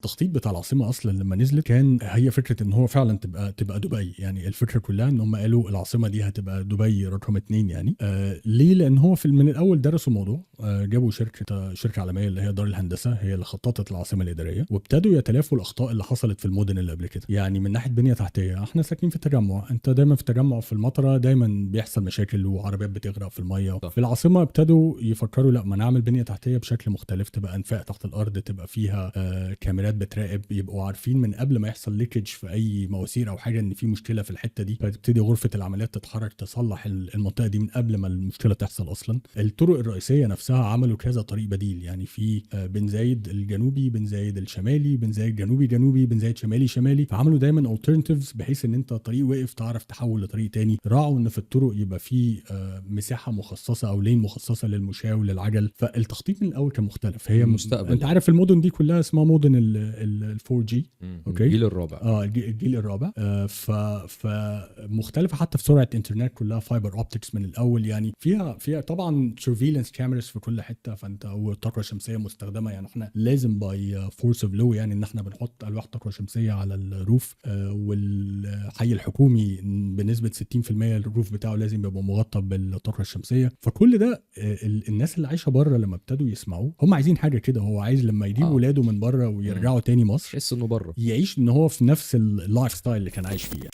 التخطيط بتاع العاصمه اصلا لما نزلت كان هي فكره ان هو فعلا تبقى دبي. يعني الفكره كلها ان هم قالوا العاصمه دي هتبقى دبي رقم 2 يعني. ليه؟ لان هو من الاول درسوا الموضوع، جابوا شركه عالميه اللي هي دار الهندسه هي اللي خططت العاصمه الاداريه، وابتدوا يتلافوا الاخطاء اللي حصلت في المدن اللي قبل كده. يعني من ناحيه بنيه تحتيه، احنا ساكنين في التجمع، انت دايما في التجمع في المطره دايما بيحصل مشاكل وعربيات بتغرق في الميه. في العاصمه ابتدوا يفكروا لا، ما نعمل بنيه تحتيه بشكل مختلف، تبقى انفاق تحت الارض، تبقى فيها كاميرات بتراقب، يبقوا عارفين من قبل ما يحصل ليكج في اي مواسير او حاجه ان في مشكله في الحته دي، فتبتدي غرفه العمليات تتحرك تصلح المنطقه دي من قبل ما المشكله تحصل اصلا. الطرق الرئيسيه نفسها عملوا كذا طريق بديل، يعني في بن زايد الجنوبي، بن زايد الشمالي، بن زايد جنوبي جنوبي، بن زايد شمالي شمالي، فعملوا دايما alternatives بحيث ان انت طريق وقف تعرف تحول لطريق تاني. راعوا ان في الطرق يبقى في مساحه مخصصه او لين مخصصه للمشاة وللعجل. فالتخطيط من الاول كان مختلف. هي المستقبل انت عارف المدن دي كلها اسمها مدن ال 4G، اوكي، الجيل الرابع. الجيل الرابع. فمختلفه حتى في سرعه انترنت، كلها فايبر اوبتكس من الاول. يعني فيها طبعا سيرفيلانس كاميرز في كل حته، فانت والطاقه الشمسيه مستخدمه. يعني احنا لازم باي فورس اوف لو يعني ان احنا بنحط الواح طاقه شمسيه على الروف، والحي الحكومي بنسبه 60% الروف بتاعه لازم يبقى مغطى بالطاقه الشمسيه. فكل ده الناس اللي عايشه بره لما ابتدوا يسمعوا هم عايزين حاجه كده. هو عايز لما يجيب ولاده من بره ويرجعوا تاني مصر يحس انه بره، يعيش ان هو في نفس اللايف ستايل اللي كان عايش فيه.